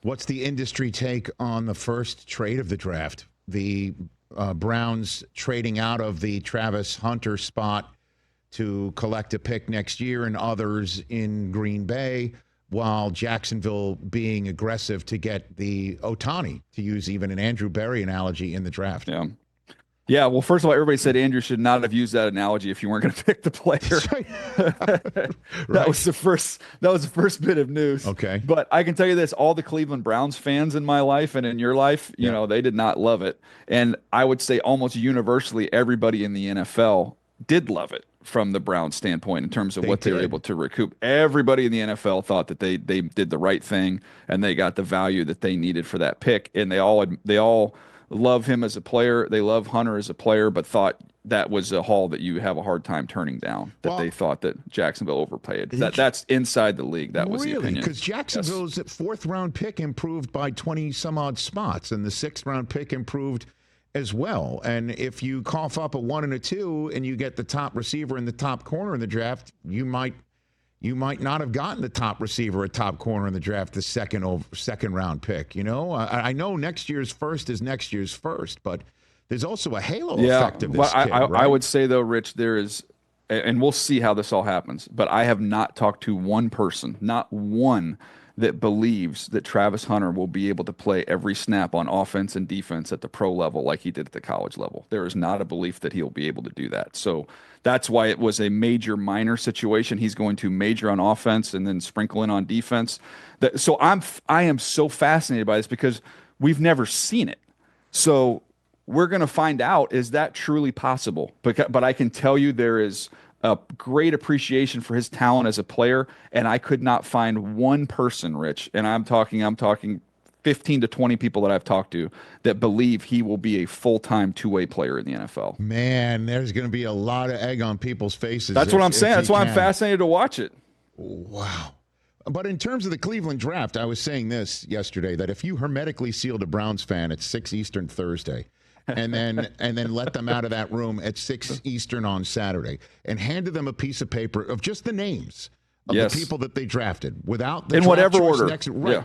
What's the industry take on the first trade of the draft? The Browns trading out of the Travis Hunter spot to collect a pick next year, and others in Green Bay, while Jacksonville being aggressive to get the Ohtani, to use even an Andrew Berry analogy, in the draft. Yeah. Yeah, well, first of all, everybody said Andrew should not have used that analogy if you weren't going to pick the player. Right. That was the first bit of news. Okay. But I can tell you this, all the Cleveland Browns fans in my life and in your life, you know, they did not love it. And I would say almost universally everybody in the NFL did love it from the Browns standpoint in terms of what they were able to recoup. Everybody in the NFL thought that they did the right thing and they got the value that they needed for that pick. And they all love him as a player. They love Hunter as a player, but thought that was a haul that you have a hard time turning down, that they thought that Jacksonville overpaid. That's inside the league. That was the opinion. Because Jacksonville's fourth-round pick improved by 20-some-odd spots, and the sixth-round pick improved as well. And if you cough up a 1 and a 2 and you get the top receiver in the top corner in the draft, you might not have gotten the top receiver or top corner in the draft, the second round pick. You know, I know next year's first is next year's first, but there's also a halo effect of this kid, right? I would say, though, Rich, there is, and we'll see how this all happens, but I have not talked to one person, not one, that believes that Travis Hunter will be able to play every snap on offense and defense at the pro level like he did at the college level. There is not a belief that he'll be able to do that. So that's why it was a major minor situation. He's going to major on offense and then sprinkle in on defense. So I am so fascinated by this because we've never seen it. So we're going to find out, is that truly possible? But I can tell you there is a great appreciation for his talent as a player, and I could not find one person, Rich, and I'm talking 15 to 20 people that I've talked to that believe he will be a full-time two-way player in the NFL. Man, there's going to be a lot of egg on people's faces. That's what I'm saying. That's why I'm fascinated to watch it. Wow. But in terms of the Cleveland draft, I was saying this yesterday, that if you hermetically sealed a Browns fan at 6 Eastern Thursday, and then let them out of that room at 6 Eastern on Saturday, and handed them a piece of paper of just the names of the people that they drafted, without the in draft whatever choice order,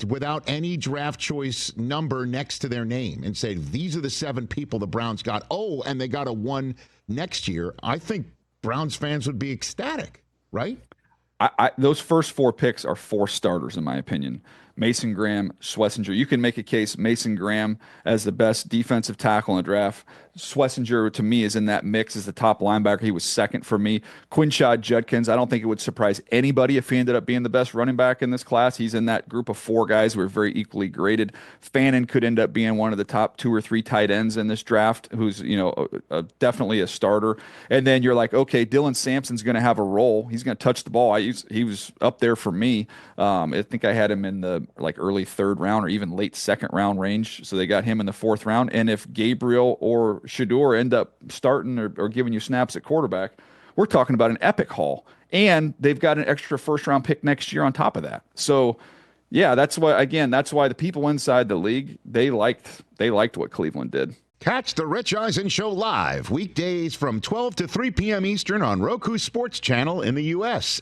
without any draft choice number next to their name, and say, these are the 7 people the Browns got. Oh, and they got a 1 next year. I think Browns fans would be ecstatic, right? Those first 4 picks are 4 starters, in my opinion. Mason Graham, Schlesinger. You can make a case Mason Graham as the best defensive tackle in the draft. Schlesinger, to me, is in that mix as the top linebacker. He was second for me. Quinshad Judkins, I don't think it would surprise anybody if he ended up being the best running back in this class. He's in that group of 4 guys who are very equally graded. Fannin could end up being one of the top 2 or 3 tight ends in this draft, who's, definitely a starter. And then you're like, okay, Dylan Sampson's going to have a role. He's going to touch the ball. He was up there for me. I think I had him in the early 3rd round or even late 2nd round range. So they got him in the 4th round. And if Gabriel or Shador end up starting or giving you snaps at quarterback, we're talking about an epic haul. And they've got an extra 1st round pick next year on top of that. So yeah, that's why the people inside the league, they liked what Cleveland did. Catch the Rich Eisen Show live weekdays from 12 to 3 p.m. Eastern on Roku Sports Channel in the U.S.